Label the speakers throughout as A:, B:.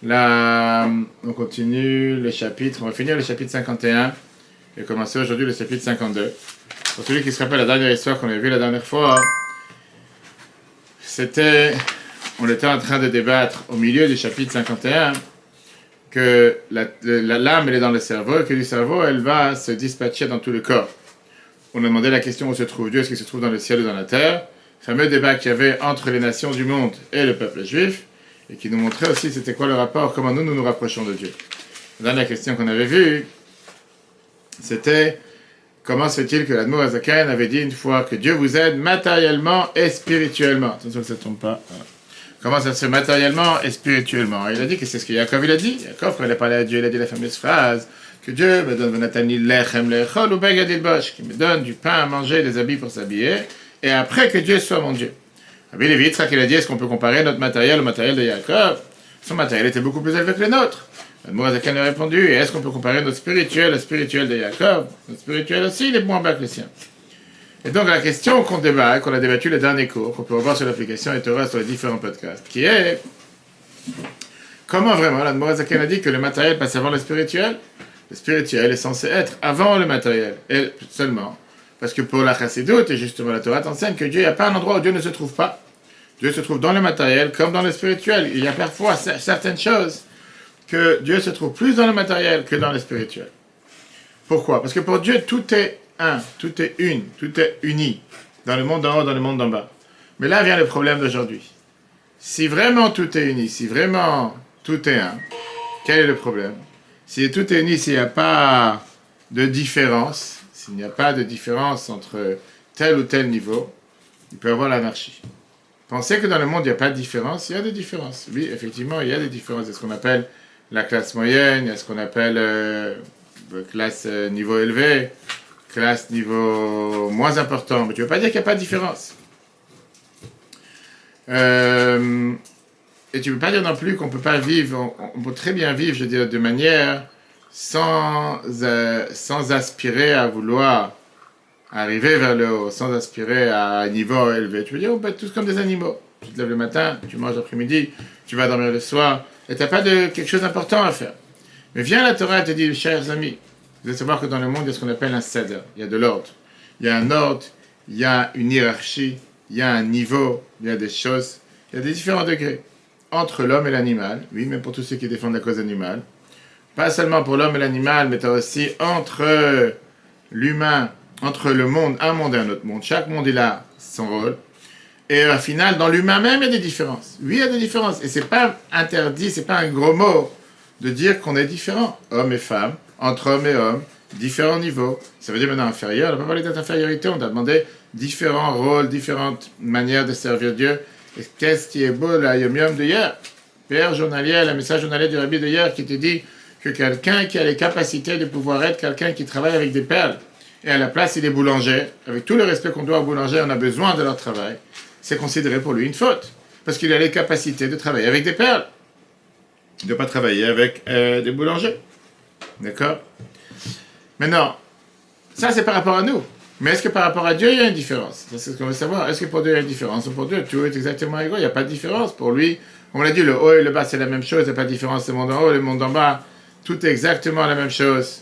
A: Là, on continue le chapitre, on va finir le chapitre 51 et commencer aujourd'hui le chapitre 52. Pour celui qui se rappelle la dernière histoire qu'on a vue la dernière fois, on était en train de débattre au milieu du chapitre 51 que l'âme elle est dans le cerveau et que du cerveau elle va se dispatcher dans tout le corps. On a demandé la question où se trouve Dieu, est-ce qu'il se trouve dans le ciel ou dans la terre? Fameux débat qu'il y avait entre les nations du monde et le peuple juif, et qui nous montrait aussi c'était quoi le rapport, comment nous rapprochons de Dieu. La dernière question qu'on avait vue, c'était comment se fait-il que l'Admour Azaken avait dit une fois que Dieu vous aide matériellement et spirituellement. Attention que ça ne tombe pas. Voilà. Comment ça se fait matériellement et spirituellement? Il a dit que c'est ce que Yaakov il a dit. Yaakov, quand il a parlé à Dieu, il a dit la fameuse phrase que Dieu me donne qui me donne du pain à manger, des habits pour s'habiller, et après que Dieu soit mon Dieu. Rabbi Lévi Yitzhak, il a dit, est-ce qu'on peut comparer notre matériel au matériel de Yaakov? Son matériel était beaucoup plus élevé que le nôtre. L'Admour Azaken a répondu, et est-ce qu'on peut comparer notre spirituel au spirituel de Yaakov? Notre spirituel aussi, il est moins bas que le sien. Et donc la question qu'on débat, qu'on a débattu le dernier cours, qu'on peut revoir sur l'application et Torah sur les différents podcasts, qui est comment vraiment l'Admour Azaken a dit que le matériel passe avant le spirituel? Le spirituel est censé être avant le matériel, et seulement. Parce que pour la chassidoute, et justement la Torah t'enseigne que Dieu, il n'y a pas un endroit où Dieu ne se trouve pas. Dieu se trouve dans le matériel comme dans le spirituel. Il y a parfois certaines choses que Dieu se trouve plus dans le matériel que dans le spirituel. Pourquoi? Parce que pour Dieu, tout est un, tout est une, tout est uni, dans le monde d'en haut, dans le monde d'en bas. Mais là vient le problème d'aujourd'hui. Si vraiment tout est uni, si vraiment tout est un, quel est le problème? Si tout est uni, s'il n'y a pas de différence, s'il n'y a pas de différence entre tel ou tel niveau, il peut y avoir l'anarchie. Pensez que dans le monde, il n'y a pas de différence, il y a des différences. Oui, effectivement, il y a des différences. Il y a ce qu'on appelle la classe moyenne, il y a ce qu'on appelle classe niveau élevé, classe niveau moins important. Mais tu ne veux pas dire qu'il n'y a pas de différence. Et tu ne peux pas dire non plus qu'on ne peut pas vivre, on peut très bien vivre, je veux dire, de manière sans aspirer à vouloir arriver vers le haut, sans aspirer à un niveau élevé. Tu veux dire, on peut être tous comme des animaux. Tu te lèves le matin, tu manges l'après-midi, tu vas dormir le soir, et tu n'as pas de quelque chose d'important à faire. Mais viens la Torah et te dit, chers amis, vous devez savoir que dans le monde, il y a ce qu'on appelle un seder, il y a de l'ordre. Il y a un ordre, il y a une hiérarchie, il y a un niveau, il y a des choses, il y a des différents degrés. Entre l'homme et l'animal, oui, même pour tous ceux qui défendent la cause animale. Pas seulement pour l'homme et l'animal, mais tu as aussi entre l'humain, entre le monde, un monde et un autre monde. Chaque monde, il a son rôle. Et au final, dans l'humain même, il y a des différences. Oui, il y a des différences. Et c'est pas interdit, c'est pas un gros mot de dire qu'on est différents. Hommes et femmes, entre hommes et hommes, différents niveaux. Ça veut dire maintenant inférieur. On n'a pas parlé d'infériorité, on a demandé différents rôles, différentes manières de servir Dieu. Et qu'est-ce qui est beau, la yom-yom de hier? Père journalier, le message journalier du rabbi de hier qui te dit que quelqu'un qui a les capacités de pouvoir être quelqu'un qui travaille avec des perles, et à la place il est boulanger, avec tout le respect qu'on doit aux boulangers, on a besoin de leur travail, c'est considéré pour lui une faute. Parce qu'il a les capacités de travailler avec des perles. Il ne doit pas travailler avec des boulangers. D'accord? Maintenant, ça c'est par rapport à nous. Mais est-ce que par rapport à Dieu, il y a une différence? C'est ce qu'on veut savoir. Est-ce que pour Dieu, il y a une différence? Pour Dieu, tout est exactement égaux. Il n'y a pas de différence. Pour lui, on l'a dit, le haut et le bas, c'est la même chose. Il n'y a pas de différence. Le monde en haut et le monde en bas, tout est exactement la même chose.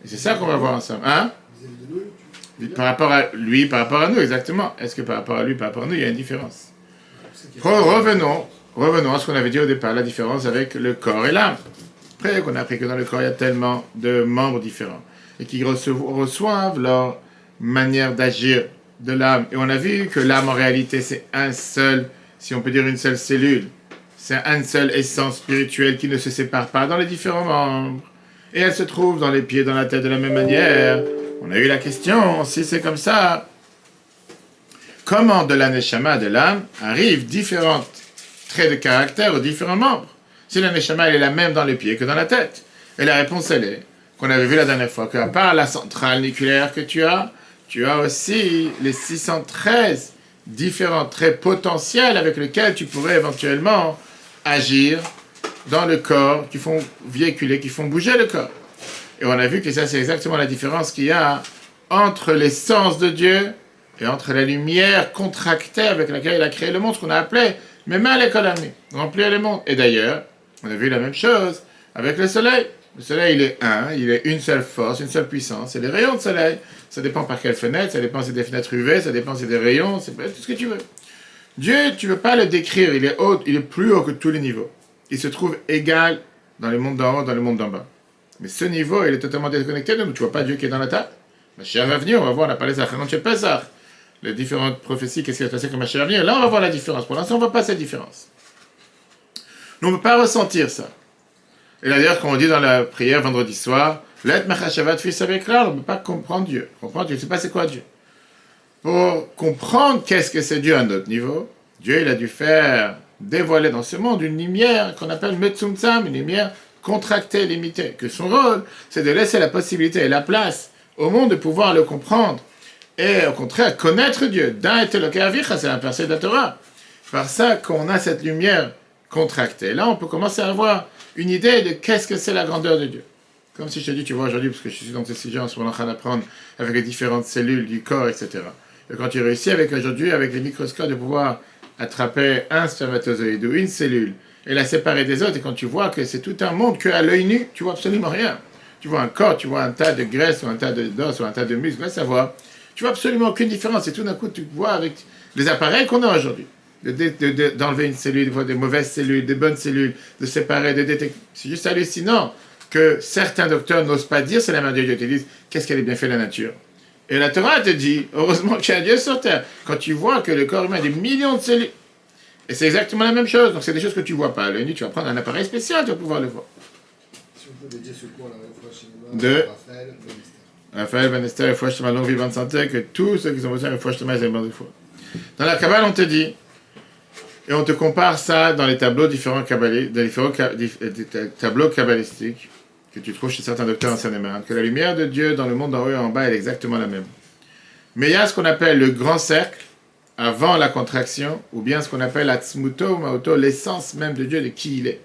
A: Et c'est ça qu'on va voir ensemble. Hein? Par rapport à lui, par rapport à nous, exactement. Est-ce que par rapport à lui, par rapport à nous, il y a une différence? Revenons à ce qu'on avait dit au départ, la différence avec le corps et l'âme. Après qu'on a appris que dans le corps, il y a tellement de membres différents et qui reçoivent leur manière d'agir de l'âme. Et on a vu que l'âme, en réalité, c'est un seul, si on peut dire une seule cellule. C'est un seul essence spirituelle qui ne se sépare pas dans les différents membres. Et elle se trouve dans les pieds, dans la tête de la même manière. On a eu la question, si c'est comme ça, comment de la neshama, de l'âme, arrivent différents traits de caractère aux différents membres? Si la neshama, elle est la même dans les pieds que dans la tête. Et la réponse, elle est, qu'on avait vu la dernière fois, qu'à part la centrale nucléaire que tu as aussi les 613 différents traits potentiels avec lesquels tu pourrais éventuellement agir dans le corps, qui font véhiculer, qui font bouger le corps. Et on a vu que ça, c'est exactement la différence qu'il y a entre l'essence de Dieu et entre la lumière contractée avec laquelle il a créé le monde, ce qu'on a appelé Mema Lekolami, remplir le monde. Et d'ailleurs, On a vu la même chose avec le soleil. Le soleil, il est un, il est une seule force, une seule puissance. C'est les rayons de soleil. Ça dépend par quelle fenêtre, ça dépend si c'est des fenêtres UV, ça dépend si c'est des rayons, c'est tout ce que tu veux. Dieu, tu ne peux pas le décrire, il est haut, il est plus haut que tous les niveaux. Il se trouve égal dans le monde d'en haut, dans le monde d'en bas. Mais ce niveau, il est totalement déconnecté de nous. Tu ne vois pas Dieu qui est dans la table. Mashiach va venir, on va voir, on a parlé de Zachariah chez Pesach. Les différentes prophéties, qu'est-ce qui va se passer quand Mashiach va venir. Là, on va voir la différence. Pour l'instant, on ne voit pas cette différence. Nous, on ne peut pas ressentir ça. Et d'ailleurs, quand on dit dans la prière vendredi soir, Let Machashavat Fils avec là, on ne peut pas comprendre Dieu. Comprendre, tu ne sais pas c'est quoi Dieu. Pour comprendre qu'est-ce que c'est Dieu à notre niveau, Dieu, il a dû faire dévoiler dans ce monde une lumière qu'on appelle Metzumtzam, une lumière contractée, limitée. Que son rôle, c'est de laisser la possibilité et la place au monde de pouvoir le comprendre. Et au contraire, connaître Dieu. D'un et Elokai Avicha, c'est un verset de la Torah. Par ça qu'on a cette lumière contractée. Là, on peut commencer à avoir une idée de qu'est-ce que c'est la grandeur de Dieu. Comme si je te dis, tu vois aujourd'hui, parce que je suis dans ces sujets en ce moment en train d'apprendre avec les différentes cellules du corps, etc. Et quand tu réussis avec aujourd'hui, avec les microscopes, de pouvoir attraper un spermatozoïde ou une cellule et la séparer des autres, et quand tu vois que c'est tout un monde qu'à l'œil nu, tu vois absolument rien. Tu vois un corps, tu vois un tas de graisse ou un tas d'os ou un tas de muscles, va savoir. Tu vois absolument aucune différence. Et tout d'un coup, tu vois avec les appareils qu'on a aujourd'hui, d'enlever une cellule, de voir des mauvaises cellules, des bonnes cellules, de séparer, de détecter. C'est juste hallucinant que certains docteurs n'osent pas dire c'est la main de Dieu. Ils te disent qu'est-ce qu'elle est bien fait la nature. Et la Torah te dit, heureusement qu'il y a un Dieu sur terre. Quand tu vois que le corps humain a des millions de cellules, et c'est exactement la même chose. Donc c'est des choses que tu ne vois pas. À l'œil nu, tu vas prendre un appareil spécial, tu vas pouvoir le voir.
B: Si on peut dédier ce cours à la fois chez
A: De
B: Raphaël Bannister.
A: Raphaël Bannister et Fouach Shema, longue vie, bonne santé, que tous ceux qui ont besoin de Fouach Shema, ils aient besoin de foi. Dans la Kabbale, on te dit, et on te compare ça dans les tableaux différents tableaux kabbalistiques que tu trouves chez certains docteurs en Seine-et-Marne, que la lumière de Dieu dans le monde en haut et en bas elle est exactement la même. Mais il y a ce qu'on appelle le grand cercle, avant la contraction, ou bien ce qu'on appelle Atzmuto ou Maoto, l'essence même de Dieu, de qui il est.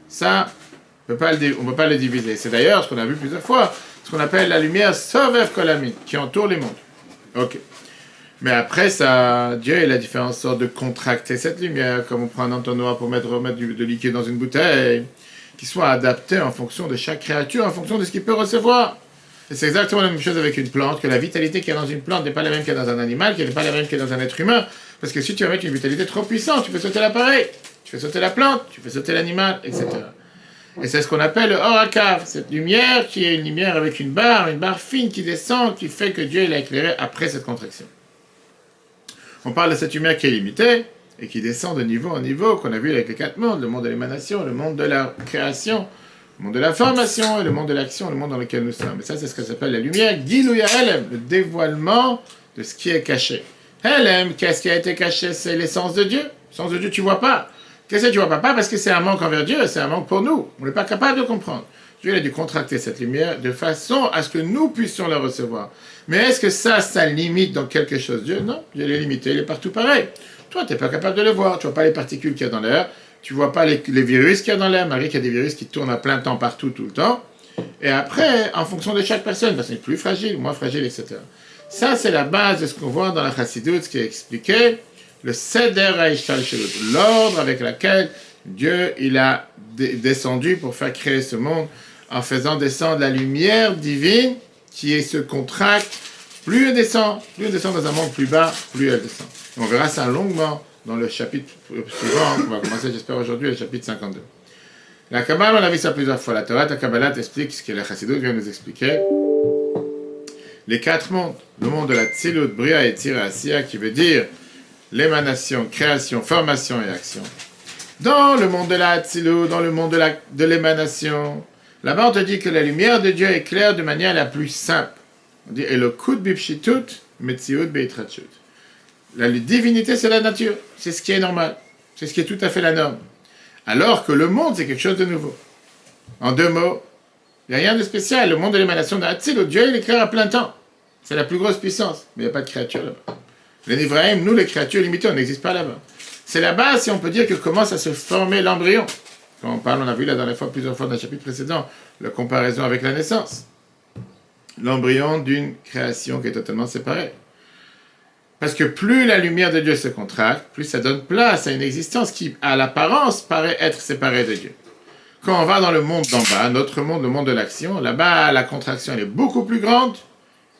A: Ça, on ne peut pas le diviser. C'est d'ailleurs ce qu'on a vu plusieurs fois, ce qu'on appelle la lumière Sovev Kolamit, qui entoure les mondes. Ok. Mais après ça, Dieu il a différentes sortes de contracter cette lumière, comme on prend un entonnoir pour remettre de liquide dans une bouteille, qui soit adapté en fonction de chaque créature, en fonction de ce qu'il peut recevoir. Et c'est exactement la même chose avec une plante, que la vitalité qu'il y a dans une plante n'est pas la même qu'il y a dans un animal, qui n'est pas la même qu'il y a dans un être humain. Parce que si tu vas mettre une vitalité trop puissante, tu fais sauter l'appareil, tu fais sauter la plante, tu fais sauter l'animal, etc. Et c'est ce qu'on appelle le Orakav, cette lumière qui est une lumière avec une barre fine qui descend, qui fait que Dieu l'a éclairé après cette contraction. On parle de cette lumière qui est limitée et qui descend de niveau en niveau, qu'on a vu avec les 4 mondes, le monde de l'émanation, le monde de la création, le monde de la formation et le monde de l'action, le monde dans lequel nous sommes. Et ça, c'est ce que s'appelle la lumière, Gilouya Helem, le dévoilement de ce qui est caché. Helem, qu'est-ce qui a été caché? C'est l'essence de Dieu. L'essence de Dieu, tu ne vois pas. Qu'est-ce que tu ne vois pas? Pas parce que c'est un manque envers Dieu, c'est un manque pour nous. On n'est pas capable de comprendre. Dieu il a dû contracter cette lumière de façon à ce que nous puissions la recevoir. Mais est-ce que ça limite dans quelque chose Dieu? Non, Dieu est limité, il est partout pareil. Toi, tu n'es pas capable de le voir. Tu ne vois pas les particules qu'il y a dans l'air. Tu ne vois pas les virus qu'il y a dans l'air. Marie, qu'il y a des virus qui tournent à plein temps partout, tout le temps. Et après, en fonction de chaque personne, c'est plus fragile, moins fragile, etc. Ça, c'est la base de ce qu'on voit dans la Chassidut, ce qui est expliqué. Le Seder Haishtal Shelut, l'ordre avec lequel Dieu il a descendu pour faire créer ce monde en faisant descendre la lumière divine qui se contracte. Plus elle descend dans un monde plus bas, plus elle descend. Et on verra ça longuement dans le chapitre suivant. On va commencer, j'espère, aujourd'hui, le chapitre 52. La Kabbalah, on a vu ça plusieurs fois. La Torah, la Kabbalah t'explique ce que la Chassidut vient nous expliquer. Les 4 mondes, le monde de la Tzilut, Bria et Tzira Asiya, qui veut dire l'émanation, création, formation et action. Dans le monde de la Tzilut, dans le monde de l'émanation, là-bas on te dit que la lumière de Dieu éclaire de manière la plus simple. On dit Elokut bipshitut, metziut beitratshut. La divinité, c'est la nature, c'est ce qui est normal, c'est ce qui est tout à fait la norme. Alors que le monde, c'est quelque chose de nouveau. En 2 mots, il n'y a rien de spécial. Le monde de l'émanation de la Tzilut, Dieu, il éclaire à plein temps. C'est la plus grosse puissance, mais il n'y a pas de créature là-bas. Les Nivraïm, nous, les créatures limitées, on n'existe pas là-bas. C'est là-bas, si on peut dire, que commence à se former l'embryon. Quand on parle, on a vu la dernière fois, plusieurs fois dans le chapitre précédent, la comparaison avec la naissance. L'embryon d'une création qui est totalement séparée. Parce que plus la lumière de Dieu se contracte, plus ça donne place à une existence qui, à l'apparence, paraît être séparée de Dieu. Quand on va dans le monde d'en bas, notre monde, le monde de l'action, là-bas, la contraction elle est beaucoup plus grande.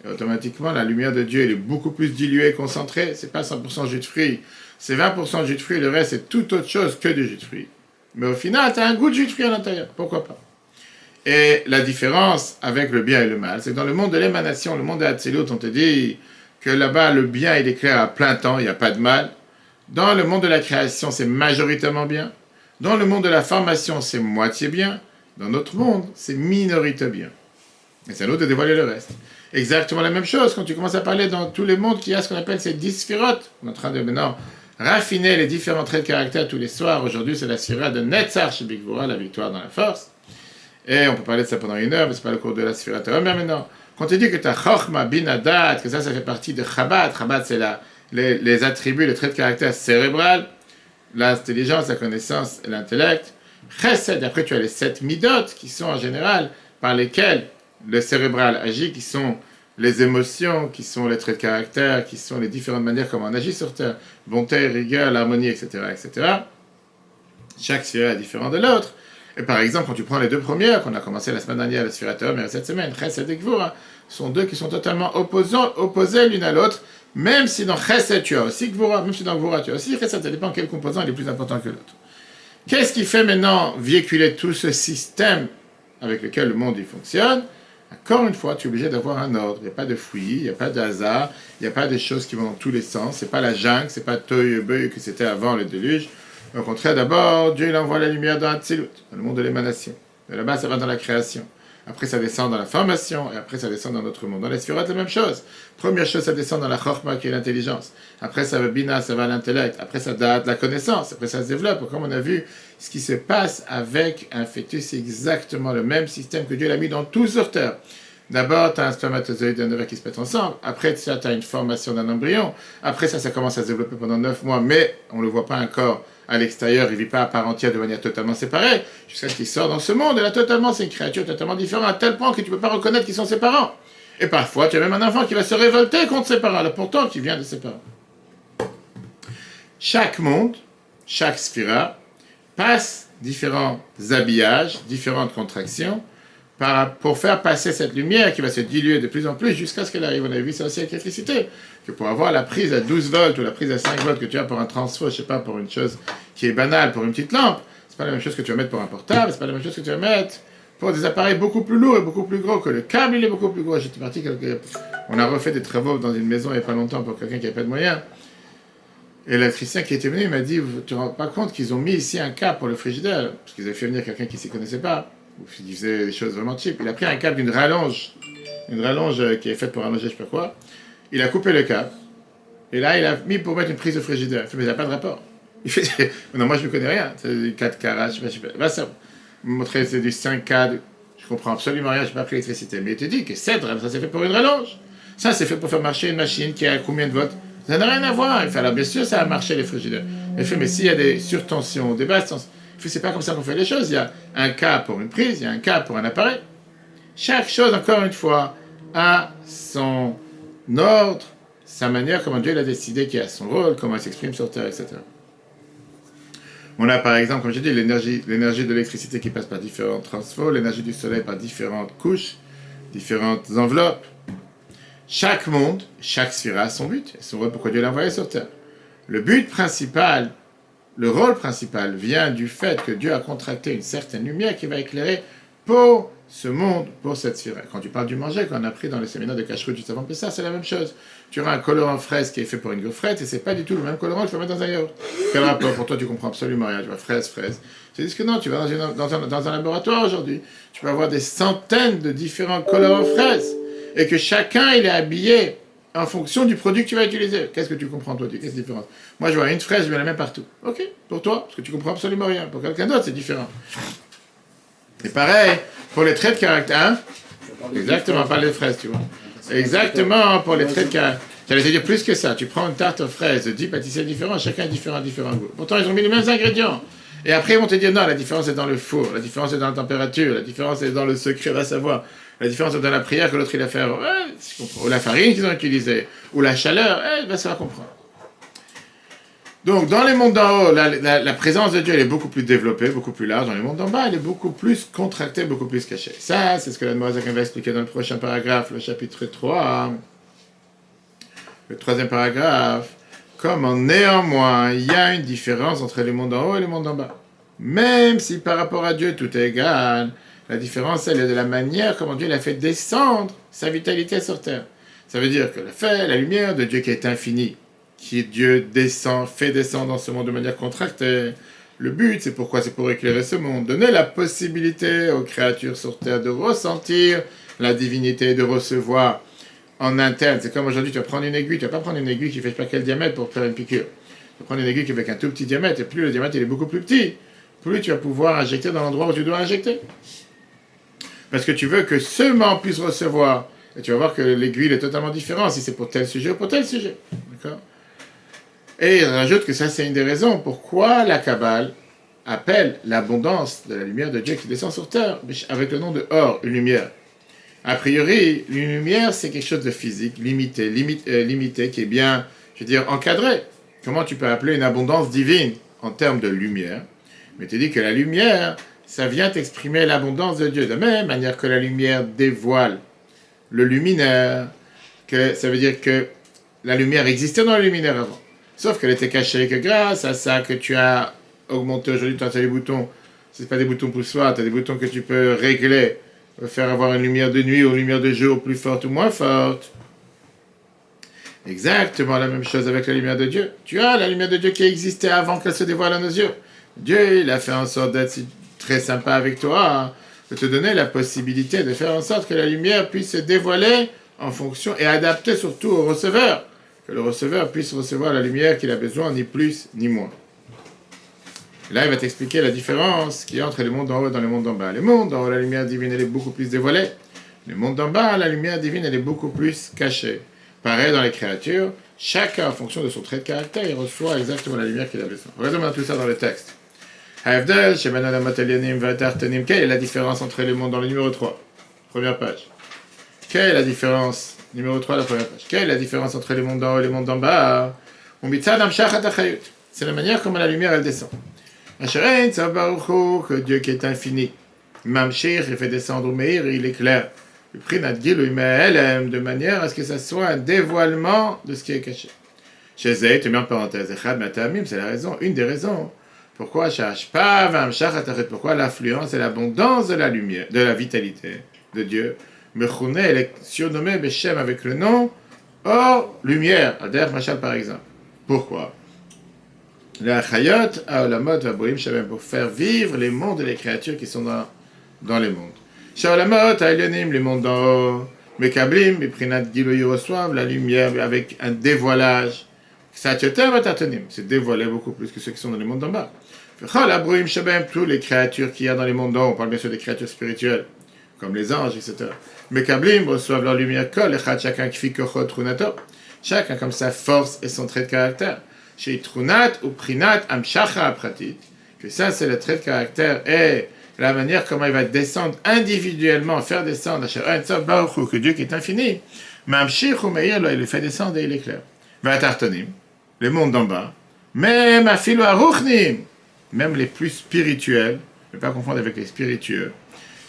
A: Et automatiquement, la lumière de Dieu elle est beaucoup plus diluée, concentrée. C'est pas 100% jus de fruits, c'est 20% de jus de fruits. Le reste, c'est tout autre chose que du jus de fruits. Mais au final, tu as un goût de jus de fruits à l'intérieur. Pourquoi pas? Et la différence avec le bien et le mal, c'est que dans le monde de l'émanation, le monde de Hatzilut, on te dit que là-bas, le bien, il est clair à plein temps, il n'y a pas de mal. Dans le monde de la création, c'est majoritairement bien. Dans le monde de la formation, c'est moitié bien. Dans notre monde, c'est minorité bien. Et c'est à nous de dévoiler le reste. Exactement la même chose quand tu commences à parler dans tous les mondes qu'il y a ce qu'on appelle ces 10 sphirotes. On est en train de maintenant raffiner les différents traits de caractère tous les soirs. Aujourd'hui, c'est la sphira de Netzach chez Big Gvura, la victoire dans la force. Et on peut parler de ça pendant une heure, mais ce n'est pas le cours de la sphira de Omer maintenant. Quand tu dis que tu as Chochma, Binadat, que ça fait partie de Chabad. Chabad, c'est les attributs, les traits de caractère cérébral, l'intelligence, la connaissance et l'intellect. Chesed, après tu as les 7 midot, qui sont en général par lesquels le cérébral agit, qui sont les émotions, qui sont les traits de caractère, qui sont les différentes manières comment on agit sur Terre, bonté, rigueur, l'harmonie, etc., etc. Chaque sphère est différente de l'autre. Et par exemple, quand tu prends les deux premières, qu'on a commencé la semaine dernière, la sphira Tov, mais cette semaine, Chesed et Gvura, sont deux qui sont totalement opposés l'une à l'autre, même si dans Chesed tu as aussi Gvura, même si dans Gvura tu as aussi Chesed, ça dépend quel composant il est plus important que l'autre. Qu'est-ce qui fait maintenant véhiculer tout ce système avec lequel le monde il fonctionne? Encore une fois, tu es obligé d'avoir un ordre. Il n'y a pas de fouillis, il n'y a pas de hasard, il n'y a pas de choses qui vont dans tous les sens. C'est pas la jungle, c'est pas Toy Beuh que c'était avant le déluge. Au contraire, d'abord, Dieu il envoie la lumière dans Hatzilut, dans le monde de l'émanation. De là-bas, ça va dans la création. Après, ça descend dans la formation, et après, ça descend dans notre monde. Dans les sphirotes, la même chose. Première chose, ça descend dans la chorma, qui est l'intelligence. Après, ça va bina, ça va à l'intellect. Après, ça date la connaissance. Après, ça se développe. Comme on a vu, ce qui se passe avec un fœtus, c'est exactement le même système que Dieu l'a mis dans tout sur Terre. D'abord, tu as un spermatozoïde et un ovaire qui se mettent ensemble. Après, tu as une formation d'un embryon. Après, ça commence à se développer pendant 9 mois, mais on ne le voit pas encore à l'extérieur. Il ne vit pas à part entière de manière totalement séparée, jusqu'à ce qu'il sort dans ce monde. Et là, totalement, c'est une créature totalement différente, à tel point que tu ne peux pas reconnaître qu'ils sont ses parents. Et parfois, tu as même un enfant qui va se révolter contre ses parents, là, pourtant, qui vient de ses parents. Chaque monde, chaque sphira, passe différents habillages, différentes contractions, pour faire passer cette lumière qui va se diluer de plus en plus jusqu'à ce qu'elle arrive. On a vu ça aussi avec l'électricité, que pour avoir la prise à 12 volts ou la prise à 5 volts que tu as pour un transfo, je sais pas, pour une chose qui est banale, pour une petite lampe, c'est pas la même chose que tu vas mettre pour un portable, c'est pas la même chose que tu vas mettre pour des appareils beaucoup plus lourds et beaucoup plus gros, que le câble il est beaucoup plus gros. J'étais parti, on a refait des travaux dans une maison il n'y a pas longtemps pour quelqu'un qui n'avait pas de moyens. Et l'électricien qui était venu, il m'a dit, tu te rends pas compte qu'ils ont mis ici un câble pour le frigidaire, parce qu'ils avaient fait venir quelqu'un qui s'y connaissait pas. Il faisait des choses vraiment cheap. Il a pris un câble d'une rallonge, une rallonge qui est faite pour rallonger je sais pas quoi. Il a coupé le câble. Et là, il a mis pour mettre une prise de frigidaire. Il fait, mais il n'y a pas de rapport. Il fait, non, moi je ne connais rien. C'est du 4 carats, je sais pas. Va ça. Il m'a montré, c'est du 5K. Je comprends absolument rien, je n'ai pas pris l'électricité. Mais il te dit que ça c'est fait pour une rallonge. Ça, c'est fait pour faire marcher une machine qui a combien de volts? Ça n'a rien à voir. Il fait, alors bien sûr, ça a marché les frigidaires. Il fait, mais s'il y a des surtensions, des basses tensions, c'est pas comme ça qu'on fait les choses. Il y a un cas pour une prise, il y a un cas pour un appareil. Chaque chose, encore une fois, a son ordre, sa manière, comment Dieu l'a décidé, qui a son rôle, comment il s'exprime sur Terre, etc. On a par exemple, comme j'ai dit, l'énergie de l'électricité qui passe par différents transfos, l'énergie du soleil par différentes couches, différentes enveloppes. Chaque monde, chaque sphira a son but, et son rôle pourquoi Dieu l'a envoyé sur Terre. Le but principal, le rôle principal vient du fait que Dieu a contracté une certaine lumière qui va éclairer pour ce monde, pour cette sphère. Quand tu parles du manger, qu'on a appris dans le séminaire de Kashrut juste avant Pessah, c'est la même chose. Tu auras un colorant fraise qui est fait pour une gaufrette et c'est pas du tout le même colorant que tu vas mettre dans un yaourt. Quel rapport? Pour toi, tu comprends absolument rien. Tu vois fraise. Tu dis que non, tu vas dans un laboratoire aujourd'hui. Tu vas avoir des centaines de différents colorants fraises et que chacun, il est habillé en fonction du produit que tu vas utiliser. Qu'est-ce que tu comprends, toi? Qu'est-ce que c'est différent? Moi, je vois une fraise, je vais la mettre partout. Ok, pour toi, parce que tu comprends absolument rien. Pour quelqu'un d'autre, c'est différent. Et pareil, pour les traits de caractère, hein? Exactement, pas les fraises, tu vois. Exactement, pour les traits de caractère. J'allais te dire plus que ça. Tu prends une tarte aux fraises, 10 pâtissiers différents, chacun a différents goûts. Pourtant, ils ont mis les mêmes ingrédients. Et après, ils vont te dire, non, la différence est dans le four, la différence est dans la température, la différence est dans le secret, va savoir. La différence est dans la prière que l'autre il a fait, ou la farine qu'ils ont utilisée, ou la chaleur, va savoir comprendre. Donc, dans les mondes d'en haut, la présence de Dieu elle est beaucoup plus développée, beaucoup plus large. Dans les mondes d'en bas, elle est beaucoup plus contractée, beaucoup plus cachée. Ça, c'est ce que la Moazak va expliquer dans le prochain paragraphe, le chapitre 3, le troisième paragraphe. Comment, néanmoins, il y a une différence entre les mondes d'en haut et les mondes d'en bas. Même si par rapport à Dieu, tout est égal, la différence, elle est de la manière comment Dieu l'a fait descendre sa vitalité sur terre. Ça veut dire que la lumière de Dieu qui est infinie, qui Dieu descend, fait descendre dans ce monde de manière contractée. Le but, c'est pourquoi? C'est pour éclairer ce monde, donner la possibilité aux créatures sur terre de ressentir la divinité, de recevoir en interne. C'est comme aujourd'hui, tu vas prendre une aiguille, tu vas pas prendre une aiguille qui fait pas quel diamètre pour faire une piqûre. Tu vas prendre une aiguille qui avec un tout petit diamètre, et plus le diamètre il est beaucoup plus petit, plus tu vas pouvoir injecter dans l'endroit où tu dois injecter. Parce que tu veux que seulement puisse recevoir. Et tu vas voir que l'aiguille est totalement différente si c'est pour tel sujet ou pour tel sujet. D'accord? Et il rajoute que ça, c'est une des raisons pourquoi la Kabbale appelle l'abondance de la lumière de Dieu qui descend sur terre avec le nom de or, une lumière. A priori, une lumière, c'est quelque chose de physique, limité, qui est bien, je veux dire, encadré. Comment tu peux appeler une abondance divine en termes de lumière? Mais tu dis que la lumière, ça vient t'exprimer l'abondance de Dieu. De même manière que la lumière dévoile le luminaire, que ça veut dire que la lumière existait dans le luminaire avant. Sauf qu'elle était cachée, que grâce à ça que tu as augmenté aujourd'hui, tu as des boutons, c'est pas des boutons poussoirs, tu as des boutons que tu peux régler, faire avoir une lumière de nuit ou une lumière de jour plus forte ou moins forte. Exactement la même chose avec la lumière de Dieu. Tu as la lumière de Dieu qui existait avant qu'elle se dévoile à nos yeux. Dieu, il a fait en sorte d'être très sympa avec toi, de te donner la possibilité de faire en sorte que la lumière puisse se dévoiler en fonction et adapter surtout au receveur. Que le receveur puisse recevoir la lumière qu'il a besoin, ni plus ni moins. Là, il va t'expliquer la différence qu'il y a entre les mondes d'en haut et dans les mondes d'en bas. Les mondes d'en haut, la lumière divine, elle est beaucoup plus dévoilée. Les mondes d'en bas, la lumière divine, elle est beaucoup plus cachée. Pareil dans les créatures, chacun, en fonction de son trait de caractère, il reçoit exactement la lumière qu'il a besoin. Regardons tout ça dans le texte. Quelle est la différence entre les mondes dans le numéro 3? Première page. Quelle est la différence? Numéro 3, la première page. Quelle est la différence entre les mondes d'en haut et les mondes d'en bas? C'est la manière comment la lumière elle descend. Que Dieu qui est infini. Mamshir, il fait descendre au Meir, il éclaire. De manière à ce que ça soit un dévoilement de ce qui est caché. Chez Zay, tu mets en parenthèse, c'est la raison, une des raisons. Pourquoi pourquoi l'affluence et l'abondance de la lumière, de la vitalité de Dieu, Mechouné, elle est surnommée Beshem avec le nom Or, lumière, Ader Machal par exemple. Pourquoi? La Chayot, Aolamot, Vaboim, Shabem, pour faire vivre les mondes et les créatures qui sont dans les mondes. Shaolamot, Aelionim, les mondes d'en haut, Mekablim, Meprinat Gilo, ils reçoivent la lumière avec un dévoilage. Satyotem, Atatonim, c'est dévoilé beaucoup plus que ceux qui sont dans les mondes d'en bas. Chol, Abroim, Shabem, tous les créatures qu'il y a dans les mondes d'en haut, on parle bien sûr des créatures spirituelles, comme les anges, etc. Mekablim reçoivent leur lumière, Kol, Echad, chacun qui fit Kochot, Trunato, chacun comme sa force et son trait de caractère. Chez Trunat ou Prinat, Amshacha, Pratit, que ça c'est le trait de caractère et la manière comment il va descendre individuellement, faire descendre, que Dieu qui est infini, Mamshich ou Meir, il le fait descendre et il éclaire. Vatartonim, les mondes d'en bas, même Afilo Aruchnim, même les plus spirituels, ne pas confondre avec les spiritueux,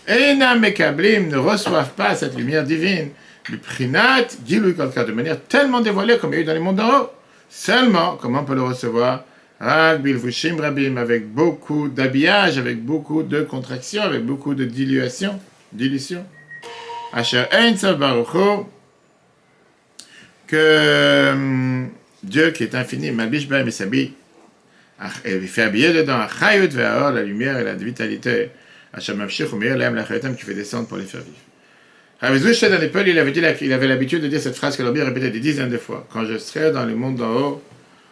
A: Enam Mekablim ne reçoivent pas cette lumière divine, le Prinat, Gilui Kolka, de manière tellement dévoilée comme il y a eu dans les mondes d'en haut. Seulement, comment on peut le recevoir? Rag Bilvushim Rabim, avec beaucoup d'habillage, avec beaucoup de contraction, avec beaucoup de dilution. Asher Ein Sof Baruch Hu, que Dieu qui est infini, Malbish Bahem et s'habille, il fait habiller dedans, Achayut Ve'aor, la lumière et la vitalité, Asher Mamshich ou Meir Lehem Lachayotam, qui fait descendre pour les faire vivre. Rabbi Zouched à l'époque, il avait l'habitude de dire cette phrase que l'Obir répétait des dizaines de fois. Quand je serai dans les mondes d'en haut,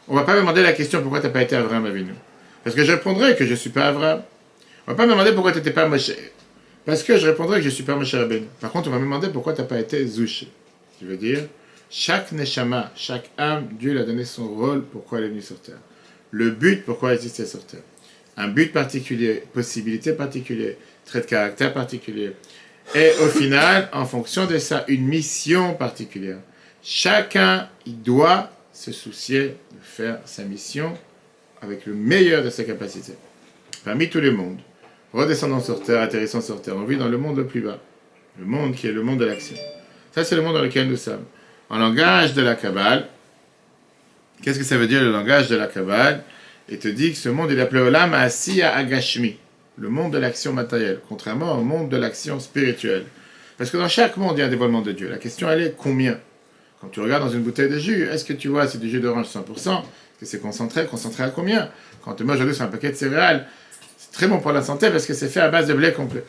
A: on ne va pas me demander la question pourquoi tu n'as pas été Avraham Avinu. Parce que je répondrai que je ne suis pas Avraham. On ne va pas me demander pourquoi tu n'étais pas Moshe. Parce que je répondrai que je ne suis pas Moshe Rabbeinu. Par contre, on va me demander pourquoi tu n'as pas été Zouched. Je veux dire, chaque Neshama, chaque âme, Dieu lui a donné son rôle pourquoi elle est venue sur terre. Le but pourquoi elle existait sur terre. Un but particulier, possibilité particulière, trait de caractère particulier. Et au final, en fonction de ça, une mission particulière. Chacun, il doit se soucier de faire sa mission avec le meilleur de ses capacités. Parmi tous les mondes, redescendant sur terre, atterrissant sur terre, on vit dans le monde le plus bas. Le monde qui est le monde de l'action. Ça, c'est le monde dans lequel nous sommes. En langage de la Kabbale, qu'est-ce que ça veut dire le langage de la Kabbale? Il te dit que ce monde, il est appelé Olam Asiya Agashmi, le monde de l'action matérielle, contrairement au monde de l'action spirituelle. Parce que dans chaque monde, il y a un dévoilement de Dieu. La question, elle est combien? Quand tu regardes dans une bouteille de jus, est-ce que tu vois c'est du jus d'orange 100%? Est-ce que c'est concentré? Concentré à combien? Quand tu mets aujourd'hui sur un paquet de céréales, c'est très bon pour la santé parce que c'est fait à base de blé complet.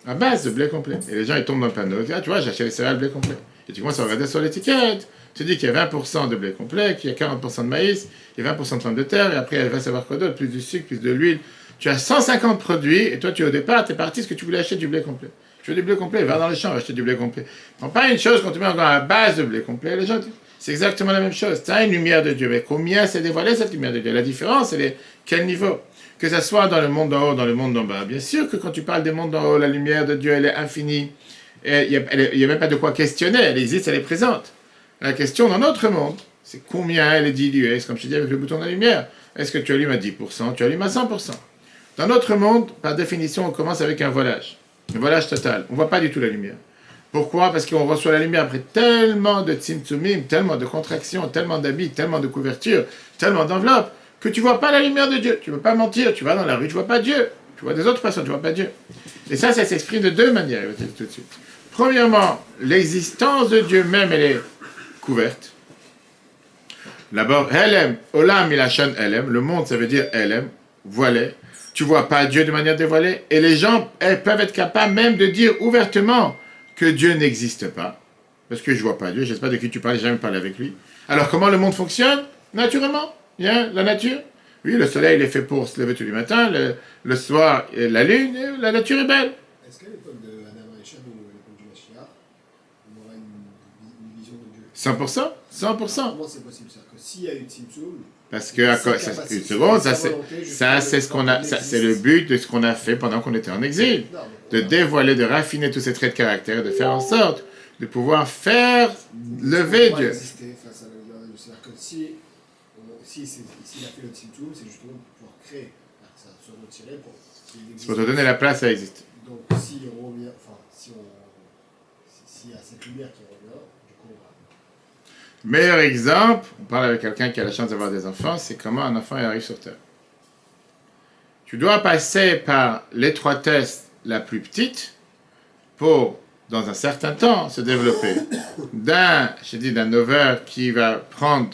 A: À base de blé complet. Et les gens, ils tombent dans le panneau. Ils disent, ah, tu vois, j'ai acheté les céréales blé complet. Et tu commences à regarder sur l'étiquette. Tu dis qu'il y a 20% de blé complet, qu'il y a 40% de maïs, il y a 20% de pommes de terre, et après, il va savoir quoi d'autre, plus du sucre, plus de l'huile. Tu as 150 produits, et toi, au départ, tu es parti parce que tu voulais acheter du blé complet. Tu veux du blé complet, va dans les champs, acheter du blé complet. Prends pas une chose quand tu mets encore à la base de blé complet, les gens disent, c'est exactement la même chose. Tu as une lumière de Dieu, mais combien s'est dévoilée cette lumière de Dieu? La différence, elle est quel niveau? Que ça soit dans le monde d'en haut, dans le monde d'en bas. Bien sûr que quand tu parles des mondes d'en haut, la lumière de Dieu, elle est infinie. Il n'y a même pas de quoi questionner, elle existe, elle est présente. La question dans notre monde, c'est combien elle est diluée. C'est comme je te dis avec le bouton de la lumière. Est-ce que tu allumes à 10%, tu allumes à 100%? Dans notre monde, par définition, on commence avec un volage. Un volage total. On ne voit pas du tout la lumière. Pourquoi? Parce qu'on reçoit la lumière après tellement de tzimtzumim, tellement de contractions, tellement d'habits, tellement de couvertures, tellement d'enveloppes, que tu ne vois pas la lumière de Dieu. Tu ne peux pas mentir, tu vas dans la rue, tu ne vois pas Dieu. Tu vois des autres personnes, tu ne vois pas Dieu. Et ça s'exprime de deux manières, je vais te dire tout de suite. Premièrement, l'existence de Dieu même, elle est couverte. D'abord, Elem, Olam Milachon Elem, le monde ça veut dire Elem, voilé. Tu vois pas Dieu de manière dévoilée, et les gens peuvent être capables même de dire ouvertement que Dieu n'existe pas, parce que je vois pas Dieu, je sais pas de qui tu parles, j'ai jamais parlé avec lui. Alors comment le monde fonctionne? Naturellement, la nature. Oui, le soleil il est fait pour se lever tous les matins, le soir la lune, la nature est belle.
B: Est-ce qu'à l'époque de Adam et Echad ou à l'époque du Mashiach, on aurait une vision de Dieu?
A: 100%, 100%.
B: Comment c'est possible? C'est-à-dire que s'il y a eu Tzimtzum,
A: parce que une seconde, ça c'est ce qu'on a, c'est le but de ce qu'on a fait pendant qu'on était en exil, de dévoiler, de raffiner tous ces traits de caractère, de faire en sorte de pouvoir faire lever Dieu.
B: C'est-à-dire que s'il a fait le Tzimtzum, c'est justement pour pouvoir créer. Ça se retirer pour.
A: C'est pour te donner la place à exister.
B: Donc si on revient, enfin s'il y a cette lumière qui revient, du coup on va.
A: Meilleur exemple, on parle avec quelqu'un qui a la chance d'avoir des enfants, c'est comment un enfant arrive sur Terre. Tu dois passer par l'étroitesse la plus petite pour, dans un certain temps, se développer. D'un ovaire qui va prendre,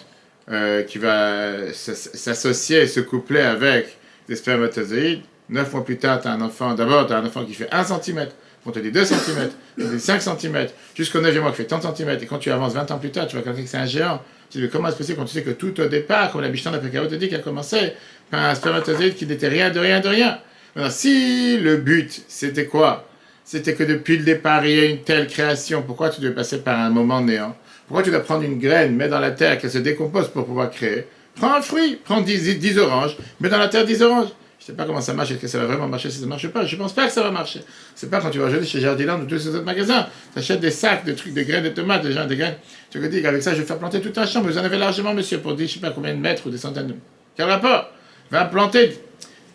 A: qui va s'associer, se coupler avec des spermatozoïdes. 9 mois plus tard, tu as un enfant, d'abord tu as un enfant qui fait 1 cm, on te dit 2 cm, on te dit 5 cm, jusqu'au 9e mois qui fait 30 cm, et quand tu avances 20 ans plus tard, tu vois quelqu'un qui c'est un géant. Tu te dis, comment est-ce possible quand tu sais que tout au départ, comme la Mishnah d'Apokao te dit, qui a commencé par un spermatozoïde qui n'était rien de rien de rien. Alors, si le but, c'était quoi? C'était que depuis le départ, il y a une telle création, pourquoi tu devais passer par un moment néant? Pourquoi tu dois prendre une graine, mettre dans la terre, qu'elle se décompose pour pouvoir créer? Prends un fruit, prends 10 oranges, mets dans la terre 10 oranges. Je ne sais pas comment ça marche, est-ce que ça va vraiment marcher, si ça ne marche pas. Je ne pense pas que ça va marcher. C'est pas quand tu vas acheter chez Jardiland ou tous ces autres magasins. Tu achètes des sacs de trucs, de graines de tomates, des graines. Tu te dis qu'avec ça, je vais faire planter tout un champ. Vous en avez largement, monsieur, pour dire, je ne sais pas combien de mètres ou des centaines de mètres. Quel rapport? Va planter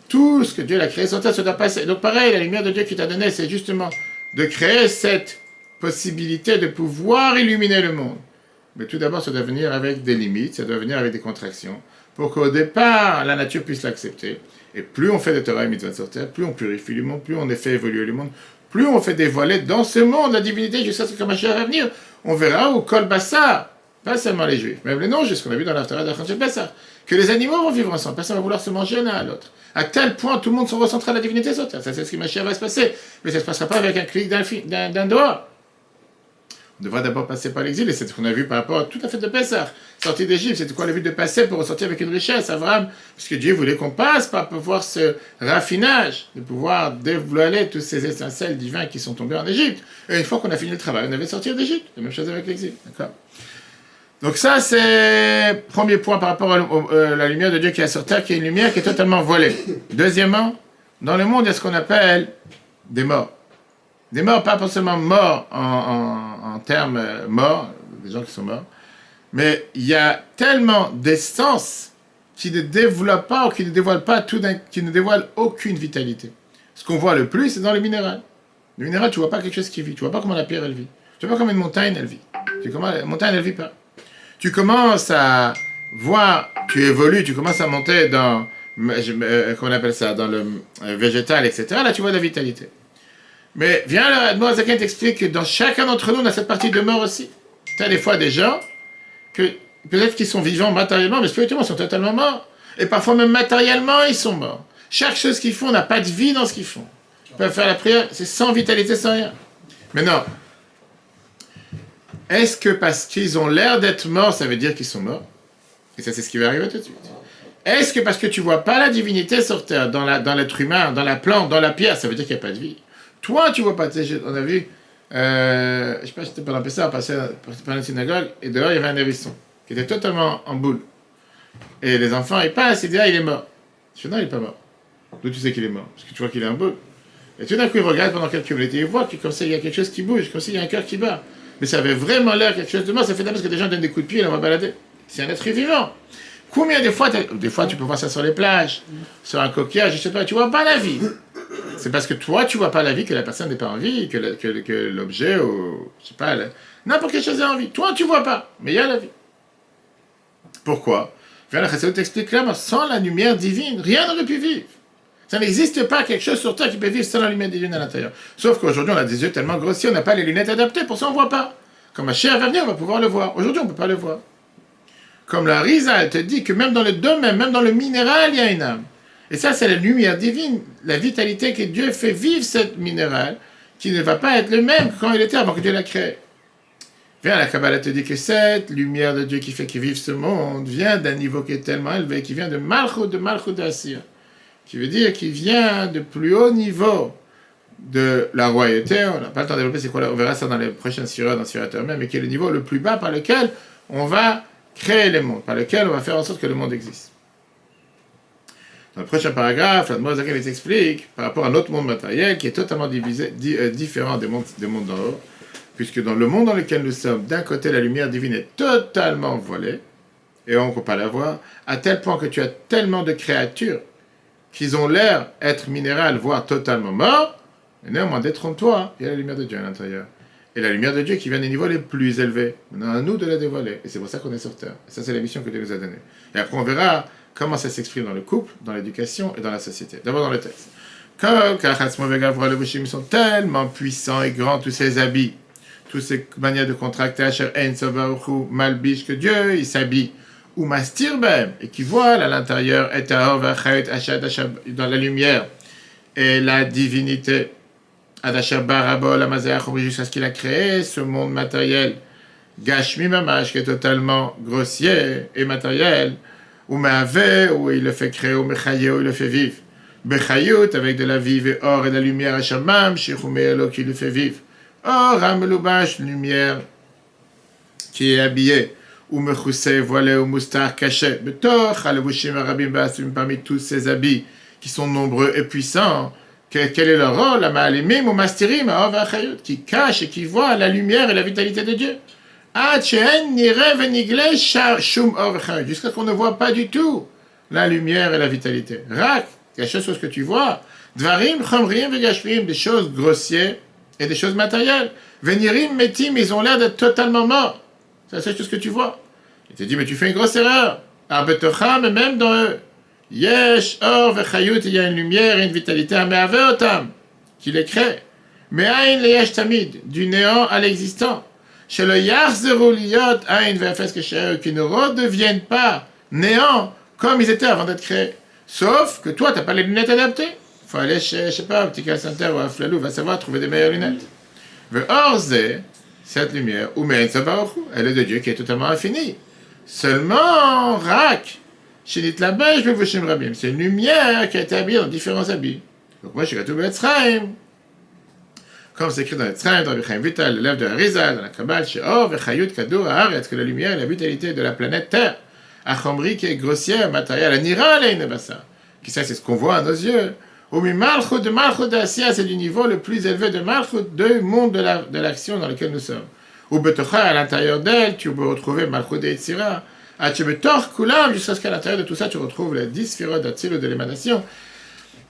A: tout ce que Dieu a créé sur terre, ça doit passer. Donc pareil, la lumière de Dieu qui t'a donnée, c'est justement de créer cette possibilité de pouvoir illuminer le monde. Mais tout d'abord, ça doit venir avec des limites, ça doit venir avec des contractions, pour qu'au départ, la nature puisse l'accepter. Et plus on fait de Torah et Mitzvot sur terre, plus on purifie le monde, plus on fait évoluer le monde, plus on fait dévoiler dans ce monde la divinité jusqu'à ce que Mashiach va venir. On verra au Kol Bassar, pas seulement les Juifs, même les non-Juifs, ce qu'on a vu dans l'Haftarah d'Achon Pessah, que les animaux vont vivre ensemble, personne ne va vouloir se manger l'un à l'autre. À tel point, tout le monde se recentrera à la divinité sur terre. Ça, c'est ce qui Mashiach va se passer. Mais ça ne se passera pas avec un clic d'un doigt. On devra d'abord passer par l'exil, et c'est ce qu'on a vu par rapport à tout à fait de Pessah. Sortie d'Égypte, c'était quoi le but de passer pour ressortir avec une richesse, Abraham? Parce que Dieu voulait qu'on passe par pouvoir ce raffinage, de pouvoir dévoiler tous ces étincelles divines qui sont tombées en Égypte. Et une fois qu'on a fini le travail, on avait sortir d'Égypte. La même chose avec l'exil, d'accord? Donc ça, c'est le premier point par rapport à la lumière de Dieu qui est sur terre, qui est une lumière qui est totalement voilée. Deuxièmement, dans le monde, il y a ce qu'on appelle des morts. Des morts, pas forcément morts en termes morts, des gens qui sont morts, mais il y a tellement d'essence qui ne développe pas ou qui ne dévoile pas qui ne dévoile aucune vitalité. Ce qu'on voit le plus, c'est dans le minéral. Le minéral, tu vois pas quelque chose qui vit. Tu vois pas comment la pierre, elle vit. Tu vois pas comment une montagne, elle vit. Tu vois comment la montagne, elle vit pas. Tu commences à voir, tu évolues, tu commences à monter dans, comment on appelle ça, dans le végétal, etc. Là, tu vois la vitalité. Mais viens là, Noazaken t'explique que dans chacun d'entre nous, on a cette partie de mort aussi. Tu as des fois des gens que peut-être qu'ils sont vivants matériellement, mais spirituellement, ils sont totalement morts. Et parfois même matériellement, ils sont morts. Chaque chose qu'ils font n'a pas de vie dans ce qu'ils font. Ils peuvent faire la prière, c'est sans vitalité, sans rien. Mais non. Est-ce que parce qu'ils ont l'air d'être morts, ça veut dire qu'ils sont morts? Et ça, c'est ce qui va arriver tout de suite. Est-ce que parce que tu vois pas la divinité sur terre, dans l'être humain, dans la plante, dans la pierre, ça veut dire qu'il n'y a pas de vie? Toi, tu vois pas. On a vu, je sais pas si c'était pendant Pessah, on passait par une synagogue, et dehors, il y avait un hérisson, qui était totalement en boule. Et les enfants, ils passent, ils disent, ah, il est mort. Je dis, non, il n'est pas mort. D'où tu sais qu'il est mort? Parce que tu vois qu'il est en boule. Et tout d'un coup, ils regardent pendant quelques minutes, et ils voient que comme ça, il y a quelque chose qui bouge, comme ça, il y a un cœur qui bat. Mais ça avait vraiment l'air quelque chose de mort. Ça fait d'abord parce que des gens donnent des coups de pied et on va balader. C'est un être vivant. Combien de fois, tu peux voir ça sur les plages, sur un coquillage, je sais pas, tu vois pas la vie. C'est parce que toi, tu vois pas la vie que la personne n'est pas en vie, que l'objet, ou je sais pas, n'importe quelle chose est en vie. Toi, tu vois pas, mais il y a la vie. Pourquoi? La Chassidut t'explique clairement, sans la lumière divine, rien n'aurait pu vivre. Ça n'existe pas quelque chose sur Terre qui peut vivre sans la lumière divine à l'intérieur. Sauf qu'aujourd'hui, on a des yeux tellement grossiers, on n'a pas les lunettes adaptées, pour ça on ne voit pas. Quand ma chair va venir, on va pouvoir le voir. Aujourd'hui, on ne peut pas le voir. Comme la Rizal te dit que même dans le domaine, même dans le minéral, il y a une âme. Et ça, c'est la lumière divine, la vitalité que Dieu fait vivre cette minéral, qui ne va pas être le même que quand il était avant que Dieu l'a créé. Viens, la Kabbalah te dit que cette lumière de Dieu qui fait qu'il vive ce monde vient d'un niveau qui est tellement élevé, qui vient de Malchut d'Assir, qui veut dire qu'il vient de plus haut niveau de la royauté. On n'a pas le temps de développer, c'est quoi, on verra ça dans les prochaines surahs, dans Surat Hermès, mais qui est le niveau le plus bas par lequel on va créer les mondes, par lequel on va faire en sorte que le monde existe. Dans le prochain paragraphe, la Noazaken les explique par rapport à notre monde matériel qui est totalement différent des mondes d'en haut, puisque dans le monde dans lequel nous sommes, d'un côté, la lumière divine est totalement voilée, et on ne peut pas la voir, à tel point que tu as tellement de créatures qu'ils ont l'air être minérales, voire totalement morts, et néanmoins, détrompe-toi, il y a la lumière de Dieu à l'intérieur. Et la lumière de Dieu qui vient des niveaux les plus élevés. Maintenant, à nous de la dévoiler. Et c'est pour ça qu'on est sur Terre. Et ça, c'est la mission que Dieu nous a donnée. Et après, on verra comment ça s'exprime dans le couple, dans l'éducation et dans la société. D'abord dans le texte. Comme ils sont tellement puissants et grands, tous ces habits, toutes ces manières de contracter, malbish, que Dieu, il s'habille, ou mastirbem, et qui voile à l'intérieur, dans la lumière, et la divinité, jusqu'à ce qu'il a créé ce monde matériel, Gashmi Mamash, qui est totalement grossier et matériel, ou Meave, où il le fait créer, ou Mechaye, où il le fait vivre. Bechayut, avec de la vive et or et de la lumière, Hashamam, Shichumeelo, qui le fait vivre. Or, Rameloubash, lumière qui est habillée, ou Mechusei, voilé, ou Moustar, caché. Betoch, Alevushim, Arabim, Basum, parmi tous ces habits qui sont nombreux et puissants. Quel est leur rôle? La Ma'alimim ou Mastirim, qui cache et qui voit la lumière et la vitalité de Dieu. Jusqu'à ce qu'on ne voit pas du tout la lumière et la vitalité. Rak, quelque chose que tu vois. Dvarim, chomrim, vegashvim, des choses grossières et des choses matérielles. Venirim, metim, ils ont l'air d'être totalement morts. C'est tout ce que tu vois. Il te dit, mais tu fais une grosse erreur. Arbetocham, même dans eux. Yesh, or, vechayut, il y a une lumière et une vitalité, ameaveotam, qui les crée. Mais aïn le yesh tamid, du néant à l'existant. Chez le yachzeru liyot, aïn vefes kesher, qui ne redeviennent pas néant comme ils étaient avant d'être créés. Sauf que toi, tu n'as pas les lunettes adaptées. Il faut aller chez, je sais pas, un petit center ou un flalou, va savoir trouver des meilleures lunettes. Ve'orze, cette lumière, ou me'en sabarochu, elle est de Dieu qui est totalement infinie. Seulement, rak, Shinit la beige, Mevushim Rabim. C'est une lumière qui a été habillée dans différents habits. Donc moi, je suis Katoub Etzraim. Comme c'est écrit dans Etzraim, dans Rabbi Chaim Vital, l'élève de Harizal, dans la Kabbale, chez Or, Vechayut, Kadour, Haaretz, que la lumière et la vitalité de la planète Terre. Achomri, qui est grossière, matérielle, Anira, Leinebassa. Qui ça, c'est ce qu'on voit à nos yeux. Omi Malchut de Malchut d'Assia, c'est du niveau le plus élevé de Malchut, du monde de l'action dans lequel nous sommes. Ou Betocha, à l'intérieur d'elle, tu peux retrouver Malchut d'Etzira. Ah, tu me tords Kulam, jusqu'à ce qu'à l'intérieur de tout ça, tu retrouves les 10 sphirotes d'Atzilus de l'émanation.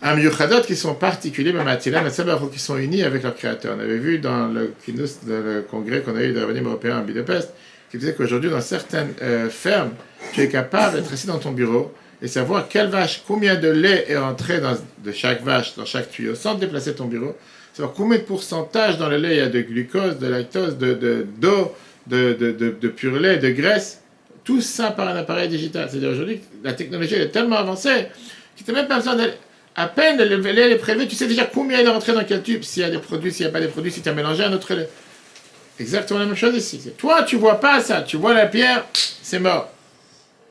A: Amiyuchadot qui sont particuliers, même Atzilam et Sabaru qui sont unis avec leur créateur. On avait vu dans le congrès qu'on a eu de Rabbanim européens à Budapest, qui disait qu'aujourd'hui, dans certaines fermes, tu es capable d'être assis dans ton bureau et savoir quelle vache, combien de lait est entré de chaque vache, dans chaque tuyau, sans déplacer ton bureau. Savoir combien de pourcentage dans le lait il y a de glucose, de lactose, d'eau, de pur lait, de graisse. Tout ça par un appareil digital. C'est-à-dire aujourd'hui, la technologie est tellement avancée qu'il n'a même pas besoin d'aller. À peine le lait est prélevé, tu sais déjà combien il est rentré dans quel tube, s'il y a des produits, s'il n'y a pas des produits, si tu as mélangé un autre lait. Exactement la même chose ici. Toi, tu vois pas ça. Tu vois la pierre, c'est mort.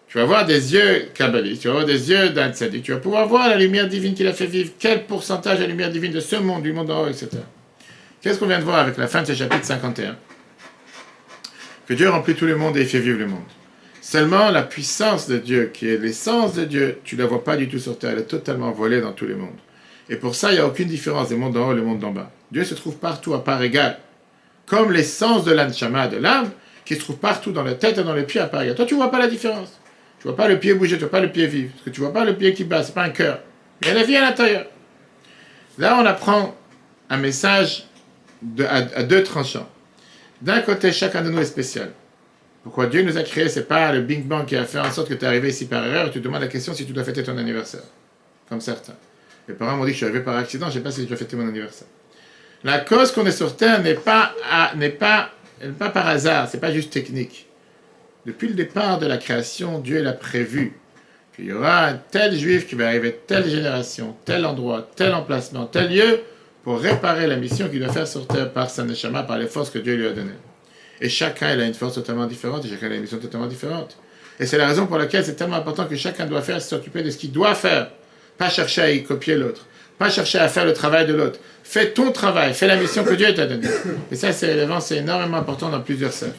A: Tu vas voir des yeux kabbalistes, tu vas voir des yeux d'un tzaddik, tu vas pouvoir voir la lumière divine qu'il a fait vivre, quel pourcentage de lumière divine de ce monde, du monde en haut, etc. Qu'est-ce qu'on vient de voir avec la fin de ce chapitre 51? Que Dieu remplit tout le monde et il fait vivre le monde. Seulement, la puissance de Dieu, qui est l'essence de Dieu, tu ne la vois pas du tout sur terre, elle est totalement volée dans tous les mondes. Et pour ça, il n'y a aucune différence des mondes d'en haut et le monde d'en bas. Dieu se trouve partout à part égale. Comme l'essence de l'anshama, de l'âme, qui se trouve partout dans la tête et dans les pieds à part égale. Toi, tu ne vois pas la différence. Tu ne vois pas le pied bouger, tu ne vois pas le pied vivre. Parce que tu ne vois pas le pied qui bat, ce n'est pas un cœur. Il y a la vie à l'intérieur. Là, on apprend un message à deux tranchants. D'un côté, chacun de nous est spécial. Pourquoi Dieu nous a créés, ce n'est pas le Big Bang qui a fait en sorte que tu es arrivé ici par erreur et tu te demandes la question si tu dois fêter ton anniversaire. Comme certains. Mes parents m'ont dit que je suis arrivé par accident, je ne sais pas si je dois fêter mon anniversaire. La cause qu'on est sur Terre n'est pas par hasard, ce n'est pas juste technique. Depuis le départ de la création, Dieu l'a prévu qu'il y aura un tel juif qui va arriver telle génération, tel endroit, tel emplacement, tel lieu pour réparer la mission qu'il doit faire sur Terre par sa neshama, par les forces que Dieu lui a données. Et chacun il a une force totalement différente et chacun a une mission totalement différente. Et c'est la raison pour laquelle c'est tellement important que chacun doit faire, s'occuper de ce qu'il doit faire. Pas chercher à y copier l'autre. Pas chercher à faire le travail de l'autre. Fais ton travail, fais la mission que Dieu t'a donnée. Et ça, c'est relevant, c'est énormément important dans plusieurs cercles.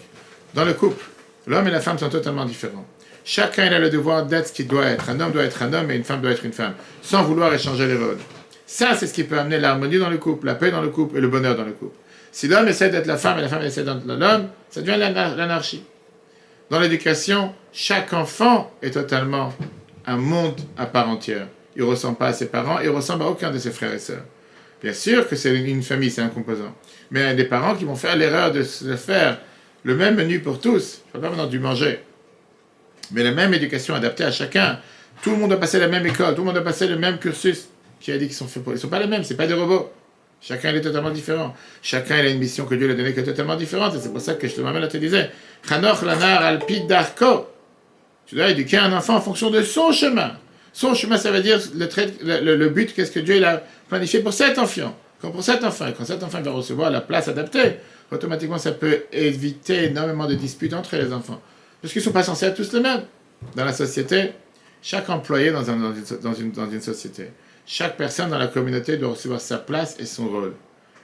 A: Dans le couple, l'homme et la femme sont totalement différents. Chacun il a le devoir d'être ce qu'il doit être. Un homme doit être un homme et une femme doit être une femme. Sans vouloir échanger les rôles. Ça, c'est ce qui peut amener l'harmonie dans le couple, la paix dans le couple et le bonheur dans le couple. Si l'homme essaie d'être la femme et la femme essaie d'être l'homme, ça devient l'anarchie. Dans l'éducation, chaque enfant est totalement un monde à part entière. Il ne ressemble pas à ses parents, il ne ressemble à aucun de ses frères et sœurs. Bien sûr que c'est une famille, c'est un composant. Mais il y a des parents qui vont faire l'erreur de faire le même menu pour tous. Je ne parle pas maintenant du manger. Mais la même éducation adaptée à chacun. Tout le monde doit passer la même école, tout le monde doit passer le même cursus. Qui a dit qu'ils sont faits pour... Ils ne sont pas les mêmes, ce n'est pas des robots. Chacun il est totalement différent. Chacun il a une mission que Dieu lui a donnée qui est totalement différente. Et c'est pour ça que je te m'amène te disais, Chanoch lanar alpid darko. Tu dois éduquer un enfant en fonction de son chemin. Son chemin, ça veut dire le but, qu'est-ce que Dieu il a planifié pour cet enfant. Quand cet enfant va recevoir la place adaptée, automatiquement ça peut éviter énormément de disputes entre les enfants. Parce qu'ils ne sont pas censés être tous les mêmes. Dans la société, chaque employé dans une société, chaque personne dans la communauté doit recevoir sa place et son rôle.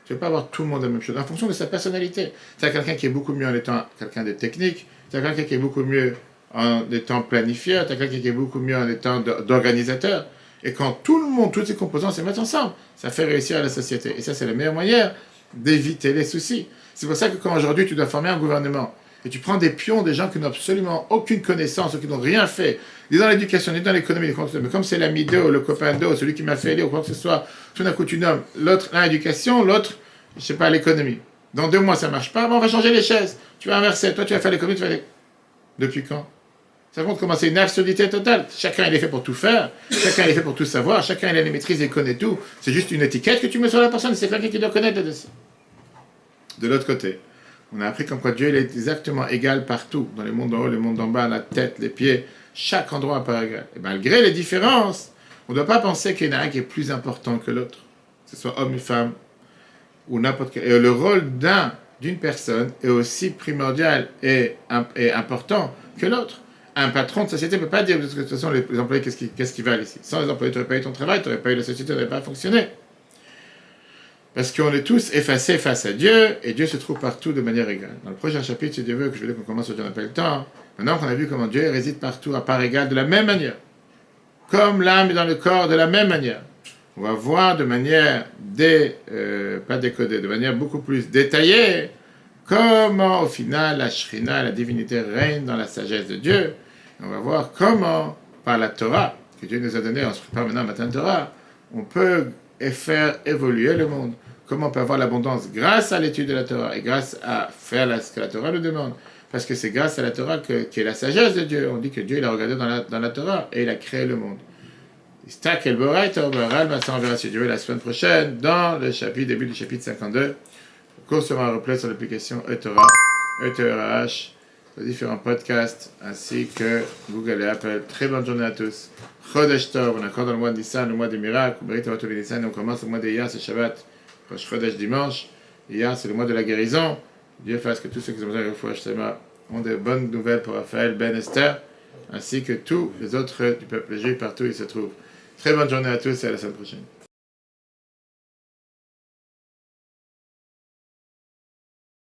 A: Tu ne peux pas avoir tout le monde la même chose, en fonction de sa personnalité. Tu as quelqu'un qui est beaucoup mieux en étant quelqu'un de technique, tu as quelqu'un qui est beaucoup mieux en étant planifieur, tu as quelqu'un qui est beaucoup mieux en étant d'organisateur. Et quand tout le monde, toutes ces composants se mettent ensemble, ça fait réussir la société. Et ça, c'est la meilleure manière d'éviter les soucis. C'est pour ça que quand aujourd'hui tu dois former un gouvernement, et tu prends des pions, des gens qui n'ont absolument aucune connaissance, ou qui n'ont rien fait, ni dans l'éducation, ni dans l'économie, mais comme c'est l'ami d'eux, le copain d'eux, celui qui m'a fait aider, ou quoi que ce soit, tout d'un coup tu nommes l'autre à l'éducation, l'autre, je sais pas, à l'économie. Dans 2 mois ça marche pas, bon, on va changer les chaises. Tu vas inverser, toi tu vas faire l'économie, tu vas aller... Depuis quand? Ça montre comment c'est une absurdité totale. Chacun il est fait pour tout faire, chacun il est fait pour tout savoir, chacun il a les maîtrises et connaît tout. C'est juste une étiquette que tu mets sur la personne, c'est quelqu'un qui doit connaître là-dessus. De l'autre côté, on a appris comme quoi Dieu il est exactement égal partout, dans les mondes en haut, les mondes en bas, la tête, les pieds, chaque endroit à part égal. Et malgré les différences, on ne doit pas penser qu'il y en a un qui est plus important que l'autre, que ce soit homme ou femme, ou n'importe quel. Et le rôle d'une personne est aussi primordial et important que l'autre. Un patron de société ne peut pas dire, de toute façon, les employés, qu'est-ce qui va ici? Sans les employés, tu n'aurais pas eu ton travail, tu n'aurais pas eu la société, n'aurait pas fonctionné. Parce qu'on est tous effacés face à Dieu, et Dieu se trouve partout de manière égale. Dans le prochain chapitre, si Dieu veut, que je veux dire qu'on commence aujourd'hui, on n'a pas le temps. Maintenant qu'on a vu comment Dieu réside partout à part égale, de la même manière. Comme l'âme est dans le corps, de la même manière. On va voir de manière, pas décodée, de manière beaucoup plus détaillée, comment au final la Shrina, la divinité, règne dans la sagesse de Dieu, On va voir comment, par la Torah, que Dieu nous a donné, on se prépare maintenant matin de Torah, on peut faire évoluer le monde. Comment on peut avoir l'abondance grâce à l'étude de la Torah et grâce à faire ce que la Torah nous demande. Parce que c'est grâce à la Torah qui est la sagesse de Dieu. On dit que Dieu il a regardé dans la Torah et il a créé le monde. Stak el Boraita, on verra si Dieu la semaine prochaine dans le début du chapitre 52. Le cours sera en replay sur l'application eTorah, ETRH, les différents podcasts ainsi que Google et Apple. Très bonne journée à tous. Chodesh Tov, on est encore dans le mois de Nissan, le mois des miracles. On commence le mois de Iyar, c'est Shabbat. Chodesh dimanche. Iyar, c'est le mois de la guérison. Dieu fasse que tous ceux qui ont besoin de ont de bonnes nouvelles pour Raphaël, Ben Esther, ainsi que tous les autres du peuple juif partout où ils se trouvent. Très bonne journée à tous et à la semaine prochaine.